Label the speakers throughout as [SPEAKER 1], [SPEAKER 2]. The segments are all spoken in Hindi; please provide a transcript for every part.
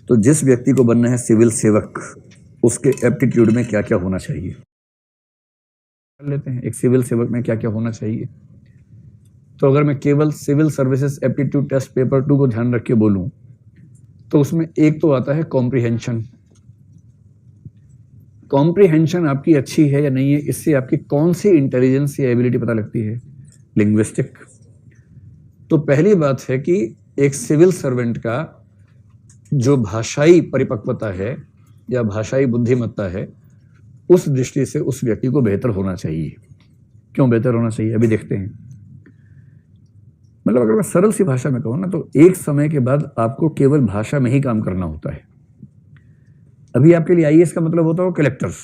[SPEAKER 1] तो जिस व्यक्ति को बनना है सिविल सेवक, उसके एप्टीट्यूड में क्या क्या होना चाहिए कर लेते हैं। एक सिविल सेवक में क्या क्या होना चाहिए। तो अगर मैं केवल civil services aptitude test paper 2 को ध्यान रख के बोलूं तो उसमें एक तो आता है कॉम्प्रिहेंशन। कॉम्प्रिहेंशन आपकी अच्छी है या नहीं है, इससे आपकी कौन सी इंटेलिजेंस या एबिलिटी पता लगती है। लिंग्विस्टिक। तो पहली बात है कि एक सिविल सर्वेंट का जो भाषाई परिपक्वता है या भाषाई बुद्धिमत्ता है, उस दृष्टि से उस व्यक्ति को बेहतर होना चाहिए। क्यों बेहतर होना चाहिए, अभी देखते हैं। मतलब अगर मैं सरल सी भाषा में कहूँ ना, तो एक समय के बाद आपको केवल भाषा में ही काम करना होता है। अभी आपके लिए आईएएस का मतलब होता है कलेक्टर्स,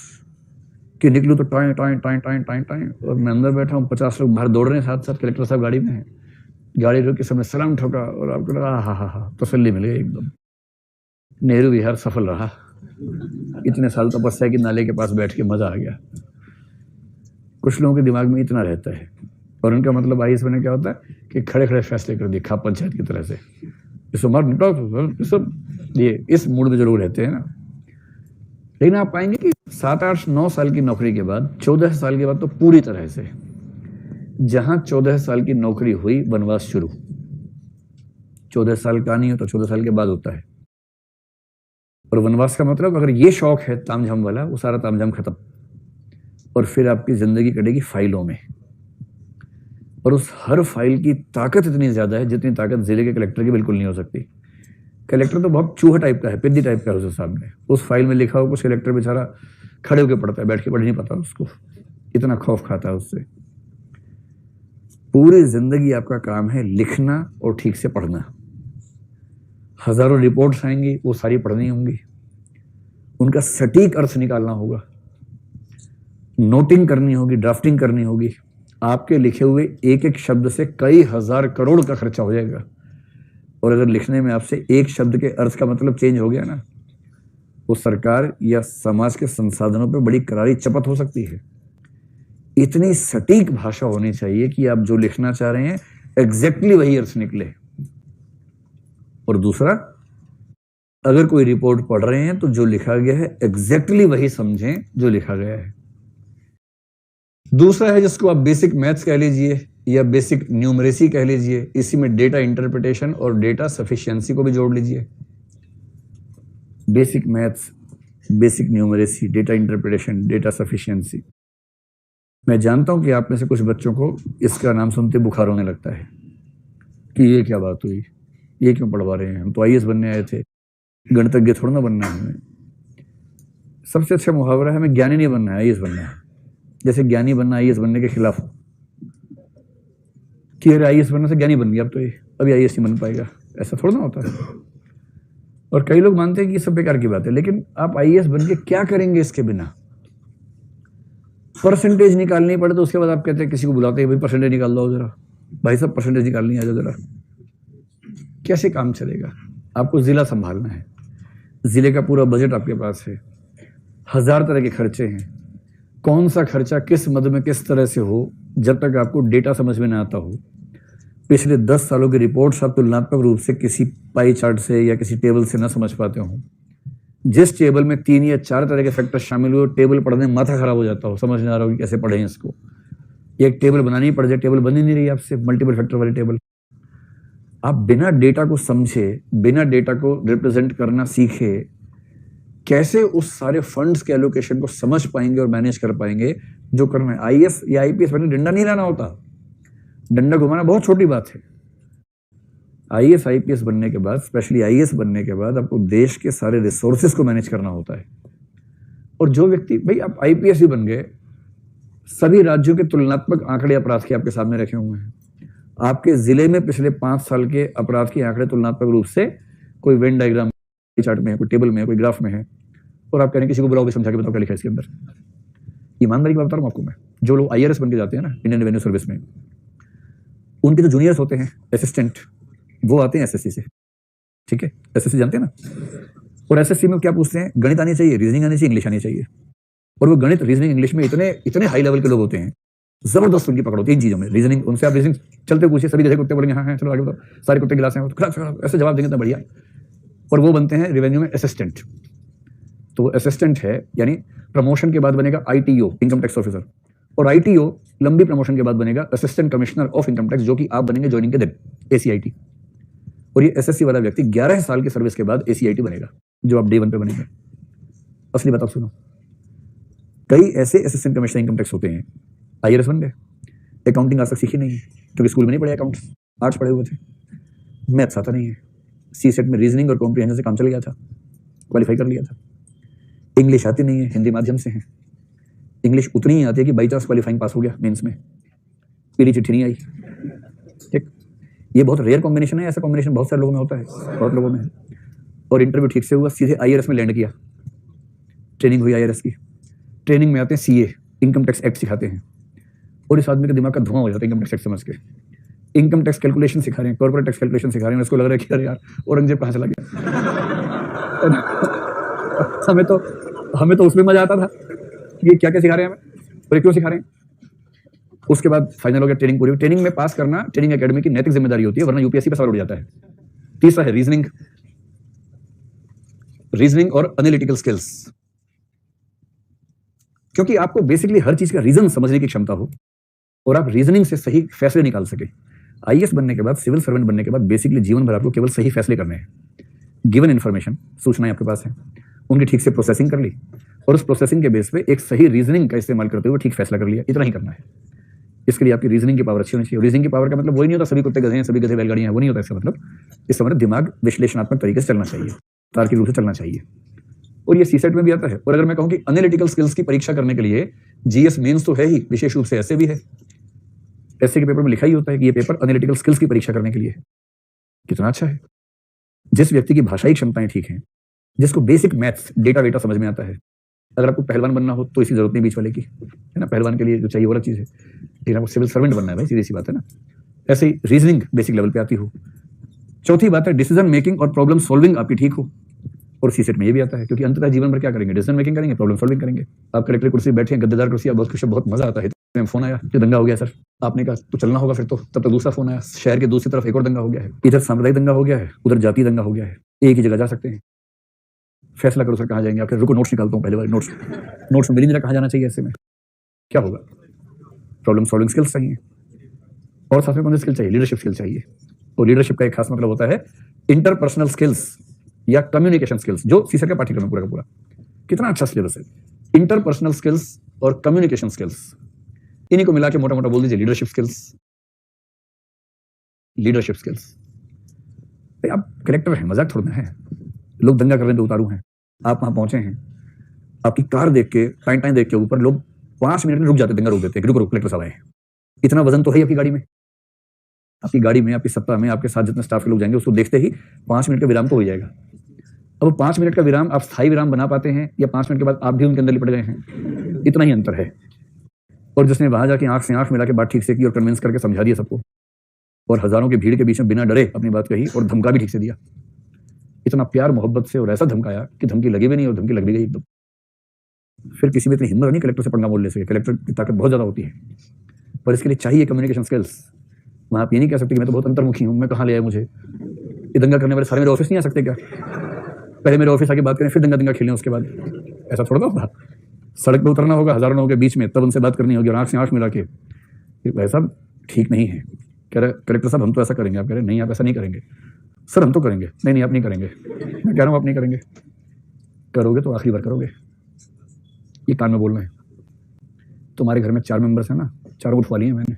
[SPEAKER 1] कि निकलूँ तो time time time time time time, और मैं अंदर बैठा हूँ, 50 लोग बाहर दौड़ रहे हैं, साथ साथ कलेक्टर साहब गाड़ी में हैं, गाड़ी रोक के समय सलाम ठोका और आपको लगा हा तसल्ली मिल गई एकदम, नेहरू विहार सफल रहा, इतने साल तपस्या की नाले के पास बैठ के मजा आ गया। कुछ लोगों के दिमाग में इतना रहता है, और उनका मतलब आईएएस बनने क्या होता है कि खड़े खड़े फैसले कर दिए, खाप पंचायत की तरह से, इसको मार निपटाओ, सब ये इस मूड में जरूर रहते हैं ना। लेकिन आप पाएंगे कि 7, 8, 9 साल की नौकरी के बाद, 14 साल के बाद तो पूरी तरह से, जहां 14 साल की नौकरी हुई, वनवास शुरू। 14 साल का नहीं हो तो 14 साल के बाद होता है। और वनवास का मतलब, अगर ये शौक है तामझाम वाला, वो सारा तामझाम खत्म, और फिर आपकी जिंदगी कटेगी फाइलों में। और उस हर फाइल की ताकत इतनी ज्यादा है जितनी ताकत जिले के कलेक्टर की बिल्कुल नहीं हो सकती। कलेक्टर तो बहुत चूहा टाइप का है, पिद्दी टाइप का है उसके सामने। उस फाइल में लिखा हो कुछ, कलेक्टर बेचारा खड़े होकर पढ़ता है, बैठ के पढ़ नहीं पाता उसको, इतना खौफ खाता है उससे। पूरी जिंदगी आपका काम है लिखना और ठीक से पढ़ना। हजारों रिपोर्ट्स आएंगी, वो सारी पढ़नी होंगी, उनका सटीक अर्थ निकालना होगा, नोटिंग करनी होगी, ड्राफ्टिंग करनी होगी। आपके लिखे हुए एक एक शब्द से कई हजार करोड़ का खर्चा हो जाएगा। और अगर लिखने में आपसे एक शब्द के अर्थ का मतलब चेंज हो गया ना, वो सरकार या समाज के संसाधनों पे बड़ी करारी चपत हो सकती है। इतनी सटीक भाषा होनी चाहिए कि आप जो लिखना चाह रहे हैं एग्जैक्टली वही अर्थ निकले। और दूसरा, अगर कोई रिपोर्ट पढ़ रहे हैं तो जो लिखा गया है एग्जैक्टली वही समझें जो लिखा गया है। दूसरा है जिसको आप बेसिक मैथ्स कह लीजिए या बेसिक न्यूमरेसी कह लीजिए, इसी में डेटा इंटरप्रिटेशन और डेटा सफिशिएंसी को भी जोड़ लीजिए। Basic maths, basic numeracy, data interpretation, data sufficiency. मैं जानता हूं कि आप में से कुछ बच्चों को इसका नाम सुनते बुखार होने लगता है कि ये क्या बात हुई, ये क्यों पढ़वा रहे हैं, हम तो आईएएस बनने आए थे, गणितज्ञ थोड़ा ना बनना है हमें। सबसे अच्छा मुहावरा है, हमें ज्ञानी नहीं बनना है, आईएएस बनना है। जैसे ज्ञानी बनना आईएएस बनने के खिलाफ हो कि अरे आईएएस बनने से ज्ञानी बन गया, अब तो ये अभी आईएएस नहीं बन पाएगा, ऐसा थोड़ा ना होता है। और कई लोग मानते हैं कि ये सब बेकार की बात है, लेकिन आप आईएएस बन के क्या करेंगे इसके बिना। परसेंटेज निकालनी पड़े तो उसके बाद आप कहते हैं, किसी को बुलाते हैं, भाई परसेंटेज निकाल दो जरा, भाई साहब परसेंटेज निकालनी आ जाओ जरा। कैसे काम चलेगा। आपको जिला संभालना है, जिले का पूरा बजट आपके पास है, 1000 तरह के खर्चे हैं, कौन सा खर्चा किस मद में किस तरह से हो, जब तक आपको डेटा समझ में ना आता हो। पिछले 10 सालों की रिपोर्ट्स आप तुलनात्मक रूप से किसी पाई चार्ट से या किसी टेबल से ना समझ पाते हो। जिस टेबल में 3 या 4 तरह के फैक्टर शामिल हुए, टेबल पढ़ने में माथा खराब हो जाता हो, समझ नहीं आ रहा हो कि कैसे पढ़ें इसको। एक टेबल बनानी पड़ जाए, टेबल बन ही नहीं रही आपसे, मल्टीपल फैक्टर वाली टेबल। आप बिना डेटा को समझे, बिना डेटा को रिप्रेजेंट करना सीखे, कैसे उस सारे फंड्स के एलोकेशन को समझ पाएंगे और मैनेज कर पाएंगे जो करना है। आईएएस या आईपीएस बनने डंडा नहीं लाना होता, डंडा घुमाना बहुत छोटी बात है। आईएएस आईपीएस बनने के बाद, स्पेशली आईएएस बनने के बाद, आपको देश के सारे रिसोर्सेज को मैनेज करना होता है। और जो व्यक्ति, भाई आप आईपीएस ही बन गए, सभी राज्यों के तुलनात्मक आंकड़े अपराध के आपके सामने रखे हुए हैं। आपके जिले में पिछले 5 साल के अपराध के आंकड़े तुलनात्मक रूप से कोई वेन डायग्राम चार्ट में है, कोई टेबल में है, कोई ग्राफ में है, और आप कह रहे हैं किसी को बुलाओ, समझा के बताओ क्या लिखा है इसके अंदर। ईमानदारी की बात बता रहा हूं आपको मैं। जो लोग आईआरएस बन के जाते हैं ना, इंडियन रेवेन्यू सर्विस में, उनके जो जूनियर्स होते हैं, असिस्टेंट, वो आते हैं एसएससी से, ठीक है, एसएससी जानते हैं ना। और एसएससी में क्या पूछते हैं, गणित आनी चाहिए, रीजनिंग आनी चाहिए, इंग्लिश आनी चाहिए। और वो गणित, रीजनिंग, इंग्लिश में इतने हाई लेवल के लोग होते हैं, जबरदस्त उनकी पकड़ होती है इन चीजों में। रीजनिंग, उनसे आप रीजनिंग चलते पूछिए, सभी जैसे कुत्ते बोलेंगे हाँ हाँ चलो आगे बताओ, सारे कुत्ते गिलास हैं, ऐसे जवाब देंगे तो बढ़िया। और वो बनते हैं रेवेन्यू में असिस्टेंट। तो असिस्टेंट है यानी प्रमोशन के बाद बनेगा ITO, इनकम टैक्स ऑफिसर, और ITO लंबी प्रमोशन के बाद बनेगा assistant commissioner of income tax, जो कि आप बनेंगे ज्वाइनिंग के दिन, ACIT। और ये SSC वाला व्यक्ति 11 साल की सर्विस के बाद ACIT बनेगा, जो आप Day 1 पे बनेंगे। असली बात आप सुनो, कई ऐसे असिस्टेंट कमिश्नर इनकम टैक्स होते हैं, IRS बन गए, अकाउंटिंग आज तक सीखी नहीं है क्योंकि स्कूल में नहीं पढ़े, अकाउंट्स आर्ट्स पढ़े हुए थे, मैथ्स आता नहीं है, CSET में रीजनिंग और कॉम्प्रिहेंशन से काम चल गया था, क्वालिफाई कर लिया था। इंग्लिश आती नहीं है, हिंदी माध्यम से है, इंग्लिश उतनी ही आती है कि बाई चांस क्वालिफाइंग पास हो गया मेंस में, पीली चिट्ठी नहीं आई। ठीक, ये बहुत रेयर कॉम्बिनेशन है, ऐसा कॉम्बिनेशन बहुत सारे लोगों में होता है, बहुत लोगों में है। और इंटरव्यू ठीक से हुआ, सीधे IRS में लैंड किया, ट्रेनिंग हुई IRS की, ट्रेनिंग में आते हैं CA, इनकम टैक्स एक्ट सिखाते हैं, और इस आदमी के दिमाग का धुआं हो जाता है इनकम टैक्स एक्ट समझ के। इनकम टैक्स कैलकुलेशन सिखा रहे हैं, कॉर्पोरेट टैक्स कैलकुलेशन सिखा रहे हैं, उसको लग रहा है कि अरे यार औरंगजेब कहाँ चला गया। हमें तो उसमें मजा आता था कि क्या क्या सिखा रहे हैं हमें और क्यों सिखा रहे हैं। उसके बाद फाइनल हो गया, ट्रेनिंग पूरी। ट्रेनिंग में पास करना ट्रेनिंग एकेडमी की नैतिक जिम्मेदारी होती है, वरना UPSC पे सवाल उठ जाता है। तीसरा है रीजनिंग और एनालिटिकल स्किल्स, क्योंकि आपको बेसिकली हर चीज का रीजन समझने की क्षमता हो और आप रीजनिंग से सही फैसले निकाल सके। IAS बनने के बाद, सिविल सर्वेंट बनने के बाद बेसिकली जीवन भर आपको केवल सही फैसले करने हैं। गिवन इन्फॉर्मेशन, सूचनाएं आपके पास है, उनकी ठीक से प्रोसेसिंग कर ली और उस प्रोसेसिंग के बेस पे एक सही रीजनिंग का इस्तेमाल करते हुए ठीक फैसला कर लिया, इतना ही करना है। इसके लिए आपकी रीजनिंग की पावर अच्छी होनी चाहिए। रीजनिंग की पावर का मतलब वही नहीं होता सभी कुत्ते गधे हैं, सभी गधे बैलगाड़ियां हैं, वो नहीं होता इसका मतलब। इसका मतलब दिमाग विश्लेषणात्मक तरीके से चलना चाहिए, तार्किक रूप से चलना चाहिए, और ये CSET में भी आता है। और अगर मैं कहूं कि एनालिटिकल स्किल्स की परीक्षा करने के लिए GS मेंस तो है ही, विशेष रूप से ऐसे भी है, ऐसे के पेपर में लिखा ही होता है कि ये पेपर एनालिटिकल स्किल्स की परीक्षा करने के लिए है। कितना अच्छा है। जिस व्यक्ति की भाषाई क्षमताएं ठीक हैं, जिसको बेसिक मैथ्स डेटा समझ में आता है, अगर आपको पहलवान बनना हो तो इसकी जरूरत नहीं बीच वाले की, है ना, पहलवान के लिए जो चाहिए वो अलग चीज है, लेकिन आपको सिविल सर्वेंट बनना है भाई, सीधी सी बात है ना। ऐसे ही रीजनिंग बेसिक लेवल पे आती हो। चौथी बात है डिसीजन मेकिंग और प्रॉब्लम सॉल्विंग आपकी ठीक हो, और CSET में ये भी आता है, क्योंकि अंततः जीवन भर क्या करेंगे, डिसीजन मेकिंग करेंगे, प्रॉब्लम सॉल्विंग करेंगे। आप कलेक्टर कुर्सी बैठे हैं, गद्देदार कुर्सी, आप बहुत खुश, बहुत मजा आता है। फोन आया कि दंगा हो गया सर, आपने कहा तो चलना होगा फिर तो, तब तक दूसरा फोन आया, शहर के दूसरी तरफ एक और दंगा हो गया है, इधर सांप्रदायिक दंगा हो गया है, उधर जाति दंगा हो गया है, एक ही जगह जा सकते हैं, फैसला करो सर कहाँ जाएंगे। आखिर रुको, नोट्स निकालता हूँ पहले बार, नोट्स में मिल नहीं रहा, कहाँ जाना चाहिए, ऐसे में क्या होगा। प्रॉब्लम सॉल्विंग स्किल्स चाहिए, और साथ में कौन सी स्किल चाहिए, लीडरशिप स्किल चाहिए। और लीडरशिप का एक खास मतलब होता है इंटरपर्सनल स्किल्स या कम्युनिकेशन स्किल्स, जो CSET का पाठ्यक्रम है पूरा का पूरा। कितना अच्छा सिलेबस है, इंटरपर्सनल स्किल्स और कम्युनिकेशन स्किल्स, इन्हीं को मिला के मोटा मोटा बोल दीजिए लीडरशिप स्किल्स। आप कलेक्टर हैं, मजाक थोड़ा है, लोग दंगा कर रहे हैं तो उतारू हैं, आप वहां पहुंचे हैं, आपकी कार देख के, टाइम देख के ऊपर लोग 5 मिनट में रुक जाते, दंगा रोक देते हैं, रुको कलेक्टर साहब आए। इतना वजन तो है आपकी गाड़ी में, आपकी सत्ता में आपके साथ जितने स्टाफ के लोग जाएंगे, उसको देखते ही 5 मिनट का विराम तो हो जाएगा। अब 5 मिनट का विराम आप स्थायी विराम बना पाते हैं, या 5 मिनट के बाद आप भी उनके अंदर लिपट गए हैं, इतना ही अंतर है। और जिसने वहां जाके आंख से आंख मिला के बात ठीक से की और कन्विंस करके समझा दिया सबको, और हजारों की भीड़ के बीच में बिना डरे अपनी बात कही और धमका भी ठीक से दिया, इतना प्यार मोहब्बत से, और ऐसा धमकाया कि धमकी लगी भी नहीं और धमकी लग भी गई एकदम। फिर किसी में इतनी हिम्मत नहीं कलेक्टर से पंगा बोल ले सके, कलेक्टर की ताकत बहुत ज्यादा होती है, पर इसके लिए चाहिए कम्युनिकेशन स्किल्स। वहां आप ये नहीं कह सकते कि मैं तो बहुत अंतर्मुखी हूं, मैं कहाँ ले आया, मुझे ये दंगा करने वाले सारे मेरे ऑफिस नहीं आ सकते क्या, पहले मेरे ऑफिस आके बात करें फिर दंगा खेलें उसके बाद, ऐसा थोड़ा होगा। सड़क पे उतरना होगा हजारों लोगों के बीच में, तब उनसे बात करनी होगी और आंख से आंख मिला के, वैसा ठीक नहीं है। कह रहे कलेक्टर साहब हम तो ऐसा करेंगे, आप कह रहे नहीं आप ऐसा नहीं करेंगे। सर हम तो करेंगे, नहीं आप नहीं करेंगे, मैं कह रहा हूँ आप नहीं करेंगे, करोगे तो आखिरी बार करोगे। ये कान में बोलना है। तुम्हारे घर में 4 मेंबर्स हैं ना, चारों उठवा लिए मैंने,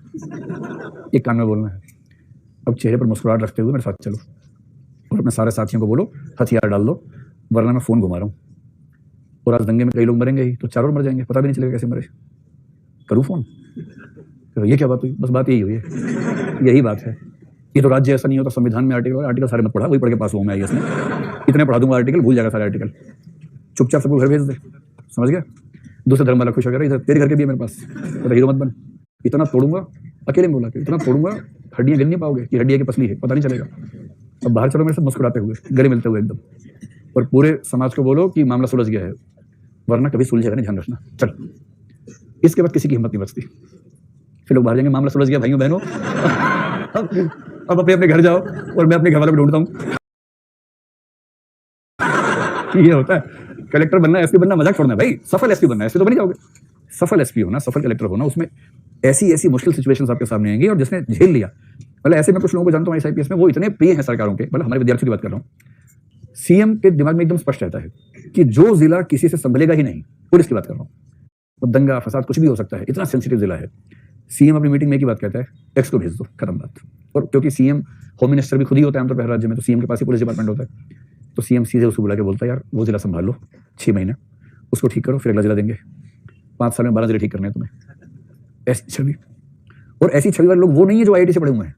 [SPEAKER 1] एक कान में बोलना है। अब चेहरे पर मुस्कुराहट रखते हुए मेरे साथ चलो और अपने सारे साथियों को बोलो हथियार डाल दो, वरना मैं फोन घुमा रहा हूँ। और आज दंगे में कई लोग मरेंगे ही, तो चारों मर जाएंगे, पता भी नहीं चलेगा कैसे मरे। करूँ फोन, तो ये क्या बात हुई, बस बात यही हुई है, यही बात है। ये तो राज्य ऐसा नहीं होता, संविधान में आर्टिकल सारे मत पढ़ा, वही पढ़ के पास हुआ मैं IAS में, इतने पढ़ा दूंगा आर्टिकल, भूल जाएगा सारे आर्टिकल, चुपचाप सबको घर भेज दे, समझ गया। दूसरे धर्म वाला खुश हो गया, इधर तेरे घर के भी है मेरे पास, तो हीरो मत बन, इतना तोड़ूंगा, अकेले में बोला कि इतना तोड़ूंगा हड्डियां गिन नहीं पाओगे कि हड्डियां की पसली है, पता नहीं चलेगा। अब बाहर चलो मेरे साथ मुस्कुराते हुए, गले मिलते हुए एकदम, और पूरे समाज को बोलो कि मामला सुलझ गया है, वरना कभी सुलझेगा नहीं, ध्यान रखना। चल, इसके बाद किसी की हिम्मत नहीं बचती, फिर लोग बाहर जाएंगे, मामला सुलझ गया भाइयों बहनों, अब अपने अपने घर जाओ और मैं अपने घर वालों को ढूंढता हूँ। ये होता है, कलेक्टर बनना, एसपी बनना मजाक छोड़ना है भाई, सफल एसपी बनना है, एसपी तो बन ही जाओगे। सफल एसपी होना, सफल कलेक्टर होना, उसमें ऐसी ऐसी मुश्किल सिचुएशंस आपके सामने आएंगी, और जिसने झेल लिया, मतलब ऐसे मैं कुछ लोगों को जानता हूँ IAS में, वो इतने प्रिय हैं सरकारों के, मतलब हमारे विद्यार्थियों की बात कर रहा हूँ, सीएम के दिमाग में एकदम स्पष्ट रहता है कि जो जिला किसी से संभलेगा ही नहीं, पुलिस की बात कर रहा हूँ, वो दंगा फसाद कुछ भी हो सकता है, इतना सेंसिटिव जिला है, सीएम अपनी मीटिंग में एक ही बात कहता है, एक्स को भेज दो, खत्म बात। और क्योंकि सीएम होम मिनिस्टर भी खुद ही होता है आमतौर पर राज्य में, तो सीएम के पास ही पुलिस डिपार्टमेंट होता है, तो सीएम सीधे उसको बुला के बोलता है, यार वो जिला संभाल लो 6 महीने, उसको ठीक करो, फिर अगला जिला देंगे, 5 साल में 12 जिले ठीक करने हैं तुम्हें। ऐसी छवि, और ऐसी छवि वाले लोग वो नहीं है जो IIT से पढ़े हुए हैं,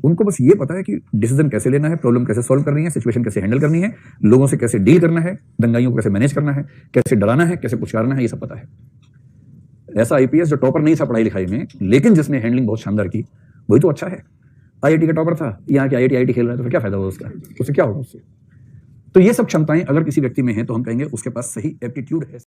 [SPEAKER 1] उनको बस ये पता है कि डिसीजन कैसे लेना है, प्रॉब्लम कैसे सॉल्व करनी है, सिचुएशन कैसे हैंडल करनी है, लोगों से कैसे डील करना है, दंगाइयों को कैसे मैनेज करना है, कैसे डराना है, कैसे पुचकारना है, ये सब पता है। ऐसा IPS जो टॉपर नहीं था पढ़ाई लिखाई में, लेकिन जिसने हैंडलिंग बहुत शानदार की, वही तो अच्छा है। IIT का टॉपर था, यहाँ के IIT खेल रहा है, तो फिर क्या फायदा होगा उसका, उससे क्या होगा उससे। तो ये सब क्षमताएं अगर किसी व्यक्ति में है, तो हम कहेंगे उसके पास सही एप्टीट्यूड है।